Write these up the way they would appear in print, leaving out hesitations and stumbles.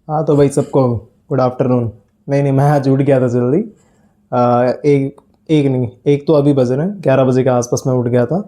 हाँ तो भाई सबको गुड आफ्टरनून। नहीं नहीं, मैं आज उठ गया था जल्दी। एक एक नहीं, एक तो अभी बज रहे हैं, 11 बजे के आसपास मैं उठ गया था।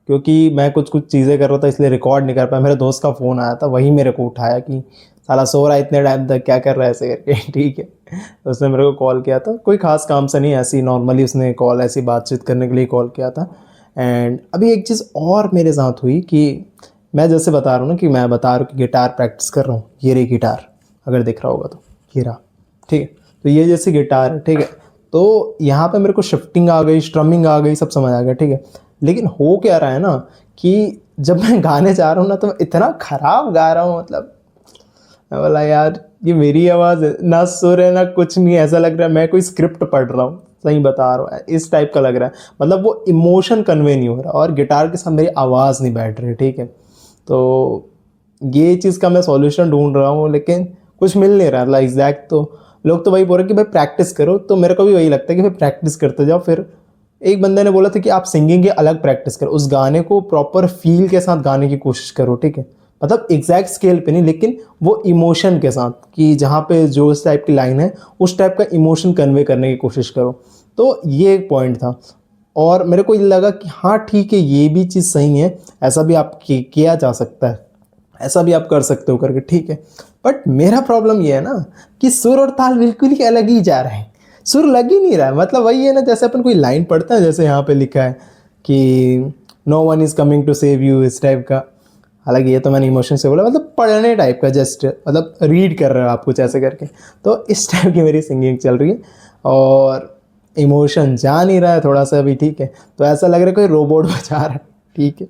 क्योंकि मैं कुछ कुछ चीज़ें कर रहा था इसलिए रिकॉर्ड नहीं कर पाया। मेरे दोस्त का फ़ोन आया था, वही मेरे को उठाया कि साला सो रहा है इतने टाइम तक, क्या कर रहा है ऐसे करके। ठीक है, तो उसने मेरे को कॉल किया था, कोई ख़ास काम से नहीं, ऐसी नॉर्मली उसने कॉल ऐसी बातचीत करने के लिए कॉल किया था। एंड अभी एक चीज़ और मेरे साथ हुई कि मैं जैसे बता रहा हूँ ना कि मैं बता रहा हूँ कि गिटार प्रैक्टिस कर रहा हूँ। ये रही गिटार, अगर दिख रहा होगा तो ये रहा। ठीक है, तो ये जैसी गिटार है, ठीक है। तो यहाँ पे मेरे को शिफ्टिंग आ गई, स्ट्रमिंग आ गई, सब समझ आ गया, ठीक है। लेकिन हो क्या रहा है ना कि जब मैं गाने जा रहा हूँ ना तो मैं इतना ख़राब गा रहा हूँ, मतलब मैं बोला यार ये मेरी आवाज़ है, ना सुर है ना कुछ नहीं, ऐसा लग रहा है मैं कोई स्क्रिप्ट पढ़ रहा हूँ। सही बता रहा हूँ, इस टाइप का लग रहा है। मतलब वो इमोशन कन्वे नहीं हो रहा और गिटार के साथ मेरी आवाज़ नहीं बैठ रही, ठीक है। तो ये चीज़ का मैं सॉल्यूशन ढूंढ रहा हूँ, लेकिन कुछ मिल नहीं रहा, मतलब एग्जैक्ट। तो लोग तो वही बोल रहे कि भाई प्रैक्टिस करो, तो मेरे को भी वही लगता है कि भाई प्रैक्टिस करते जाओ। फिर एक बंदे ने बोला था कि आप सिंगिंग की अलग प्रैक्टिस करो, उस गाने को प्रॉपर फील के साथ गाने की कोशिश करो, ठीक है। मतलब एग्जैक्ट स्केल पे नहीं, लेकिन वो इमोशन के साथ, कि जहाँ पे जो इस टाइप की लाइन है उस टाइप का इमोशन कन्वे करने की कोशिश करो। तो ये एक पॉइंट था। और मेरे को ये लगा कि हाँ ठीक है, ये भी चीज़ सही है, ऐसा भी आप किया जा सकता है, ऐसा भी आप कर सकते हो करके, ठीक है। बट मेरा प्रॉब्लम ये है ना कि सुर और ताल बिल्कुल ही अलग ही जा रहे हैं। सुर लग ही नहीं रहा है, मतलब वही है ना, जैसे अपन कोई लाइन पढ़ता है, जैसे यहाँ पे लिखा है कि no one is coming to save you, इस टाइप का। हालांकि ये तो मैंने इमोशन से बोला, मतलब पढ़ने टाइप का, जस्ट मतलब रीड कर रहे हो आप कुछ ऐसे करके। तो इस टाइप की मेरी सिंगिंग चल रही है और इमोशन जा नहीं रहा है थोड़ा सा भी, ठीक है। तो ऐसा लग रहा है कोई रोबोट बजा रहा है, ठीक है।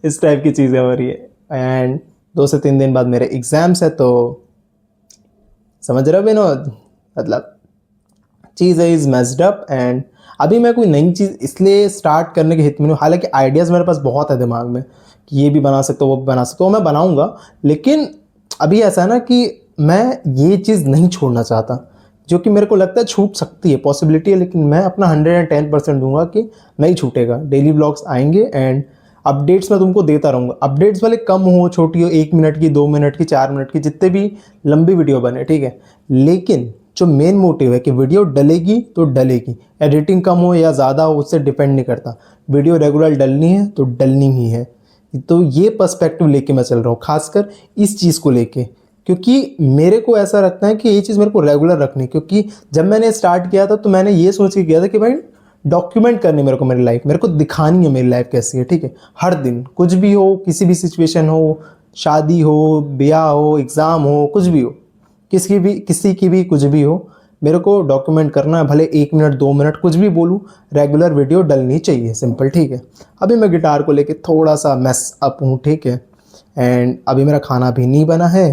इस टाइप की चीज़ें हो रही है। एंड 2 से 3 दिन बाद मेरे एग्ज़ाम्स है, तो समझ रहे हो विनोद, मतलब चीज़ इज़ मेस्ड अप। एंड अभी मैं कोई नई चीज़ इसलिए स्टार्ट करने के हित में हूँ, हालांकि आइडियाज़ मेरे पास बहुत है दिमाग में कि ये भी बना सकता हूँ वो भी बना सकता हूँ, मैं बनाऊँगा। लेकिन अभी ऐसा है ना कि मैं ये चीज़ नहीं छोड़ना चाहता, जो कि मेरे को लगता है छूट सकती है, पॉसिबिलिटी है। लेकिन मैं अपना 110% दूंगा कि नहीं छूटेगा। डेली ब्लॉग्स आएंगे एंड अपडेट्स मैं तुमको देता रहूँगा। अपडेट्स भले कम हो, छोटी हो, 1 मिनट की, 2 मिनट की, 4 मिनट की, जितने भी लंबी वीडियो बने, ठीक है। लेकिन जो मेन मोटिव है कि वीडियो डलेगी तो डलेगी, एडिटिंग कम हो या ज़्यादा हो उससे डिपेंड नहीं करता। वीडियो रेगुलर डलनी है तो डलनी ही है। तो ये पर्सपेक्टिव लेके मैं चल रहा हूँ, खासकर इस चीज़ को लेके, क्योंकि मेरे को ऐसा लगता है कि ये चीज़ मेरे को रेगुलर रखनी है। क्योंकि जब मैंने स्टार्ट किया था तो मैंने ये सोच के किया था कि भाई डॉक्यूमेंट करनी मेरे को, मेरी लाइफ मेरे को दिखानी है, मेरी लाइफ कैसी है, ठीक है। हर दिन कुछ भी हो, किसी भी सिचुएशन हो, शादी हो, ब्याह हो, एग्ज़ाम हो, कुछ भी हो, किसी की भी कुछ भी हो, मेरे को डॉक्यूमेंट करना है। भले 1 मिनट 2 मिनट कुछ भी बोलूँ, रेगुलर वीडियो डलनी चाहिए, सिंपल, ठीक है। अभी मैं गिटार को लेके थोड़ा सा मेस अप हूँ, ठीक है। एंड अभी मेरा खाना भी नहीं बना है।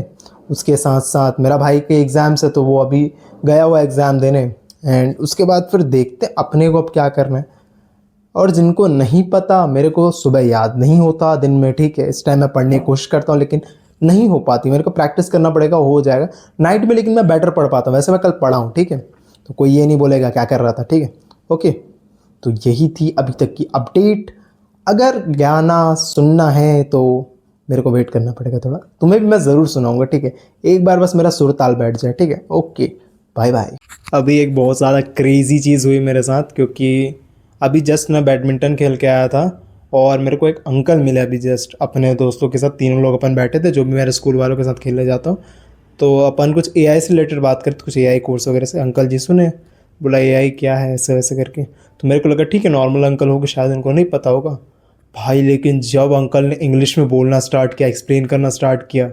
उसके साथ साथ मेरा भाई के एग्ज़ाम्स है, तो वो अभी गया हुआ एग्ज़ाम देने। एंड उसके बाद फिर देखते अपने को अब क्या करना है। और जिनको नहीं पता, मेरे को सुबह याद नहीं होता दिन में, ठीक है। इस टाइम मैं पढ़ने की कोशिश करता हूँ लेकिन नहीं हो पाती, मेरे को प्रैक्टिस करना पड़ेगा, हो जाएगा नाइट में। लेकिन मैं बेटर पढ़ पाता हूँ, वैसे मैं कल पढ़ा हूँ, ठीक है। तो कोई ये नहीं बोलेगा क्या कर रहा था, ठीक है। ओके, तो यही थी अभी तक की अपडेट। अगर गाना सुनना है तो मेरे को वेट करना पड़ेगा थोड़ा, तुम्हें भी मैं ज़रूर सुनाऊंगा, ठीक है। एक बार बस मेरा सुर ताल बैठ जाए, ठीक है। Okay, bye bye. अभी एक बहुत ज़्यादा क्रेज़ी चीज़ हुई मेरे साथ, क्योंकि अभी जस्ट मैं बैडमिंटन खेल के आया था और मेरे को एक अंकल मिले अभी जस्ट, अपने दोस्तों के साथ, तीनों लोग अपन बैठे थे जो भी मेरे स्कूल वालों के साथ खेलने जाता हूँ। तो अपन कुछ एआई से रिलेटेड बात करते, कुछ एआई कोर्स वगैरह से। अंकल जी सुने, बोला एआई क्या है, ऐसे वैसे करके। तो मेरे को लगा ठीक है नॉर्मल अंकल होगा, शायद उनको नहीं पता होगा भाई। लेकिन जब अंकल ने इंग्लिश में बोलना स्टार्ट किया, एक्सप्लेन करना स्टार्ट किया,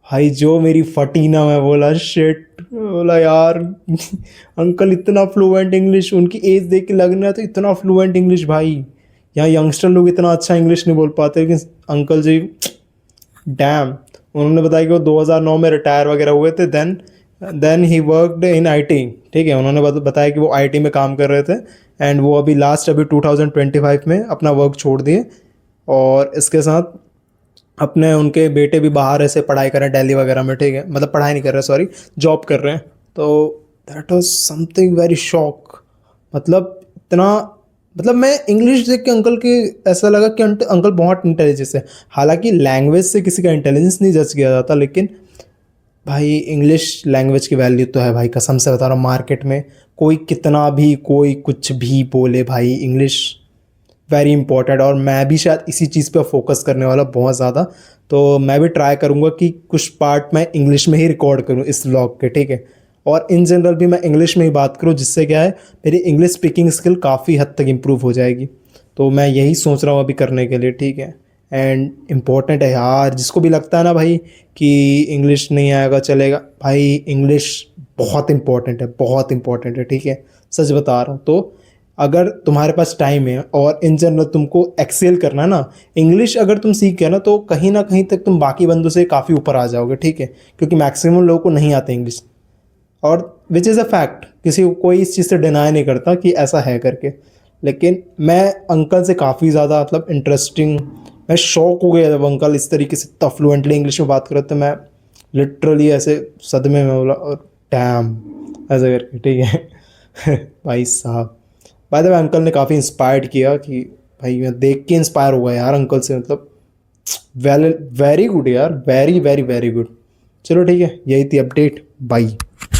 भाई जो मेरी फटी ना, मैं बोला शिट, बोला यार अंकल इतना फ्लुएंट इंग्लिश, उनकी एज देख के लग रहा था इतना फ्लुएंट इंग्लिश भाई। यहाँ यंगस्टर लोग इतना अच्छा इंग्लिश नहीं बोल पाते, लेकिन अंकल जी डैम। उन्होंने बताया कि वो 2009 में रिटायर वगैरह हुए थे। Then he worked in IT, ठीक है। उन्होंने बताया कि वो आईटी में काम कर रहे थे। एंड वो अभी 2025 में अपना वर्क छोड़ दिए। और इसके साथ अपने उनके बेटे भी बाहर ऐसे पढ़ाई कर रहे हैं दिल्ली वगैरह में, ठीक है। मतलब पढ़ाई नहीं कर रहे, सॉरी, जॉब कर रहे हैं। तो that was something very shock. मतलब इतना, मतलब मैं इंग्लिश देख के अंकल के ऐसा लगा कि अंकल बहुत इंटेलिजेंस है। हालांकि लैंग्वेज से किसी का इंटेलिजेंस नहीं जज किया जाता, लेकिन भाई इंग्लिश लैंग्वेज की वैल्यू तो है भाई, कसम से बता रहा हूँ। मार्केट में कोई कितना भी कोई कुछ भी बोले भाई, इंग्लिश वेरी इंपॉर्टेंट। और मैं भी शायद इसी चीज़ पे फोकस करने वाला बहुत ज़्यादा। तो मैं भी ट्राई करूँगा कि कुछ पार्ट मैं इंग्लिश में ही रिकॉर्ड करूँ इस व्लॉग के, ठीक है। और इन जनरल भी मैं इंग्लिश में ही बात करूँ, जिससे क्या है मेरी इंग्लिश स्पीकिंग स्किल काफ़ी हद तक इम्प्रूव हो जाएगी। तो मैं यही सोच रहा हूँ अभी करने के लिए, ठीक है। एंड इम्पोर्टेंट है यार, जिसको भी लगता है ना भाई कि इंग्लिश नहीं आएगा चलेगा, भाई इंग्लिश बहुत इंपॉर्टेंट है, बहुत इंपॉर्टेंट है, ठीक है। सच बता रहा हूँ। तो अगर तुम्हारे पास टाइम है और इन जनरल तुमको एक्सेल करना है ना, इंग्लिश अगर तुम सीख गए ना कहीं तक तुम बाकी बंदों से काफ़ी ऊपर आ जाओगे, ठीक है। क्योंकि मैक्सिमम लोगों को नहीं आते इंग्लिश, और विच इज़ अ फैक्ट, किसी को कोई इस चीज़ से डिनाई नहीं करता कि ऐसा है करके। लेकिन मैं अंकल से काफ़ी ज़्यादा मतलब इंटरेस्टिंग, मैं शॉक हो गया जब अंकल इस तरीके से इतना फ्लुएंटली इंग्लिश में बात कर रहे थे। मैं लिटरली ऐसे सदमे में बोला, और डैम, ऐसे करके, ठीक है। भाई साहब, बाय द वे अंकल ने काफ़ी इंस्पायर्ड किया कि भाई मैं देख के इंस्पायर हुआ यार अंकल से, मतलब वेल, वेरी गुड यार, वेरी वेरी वेरी गुड। चलो ठीक है, यही थी अपडेट, बाय।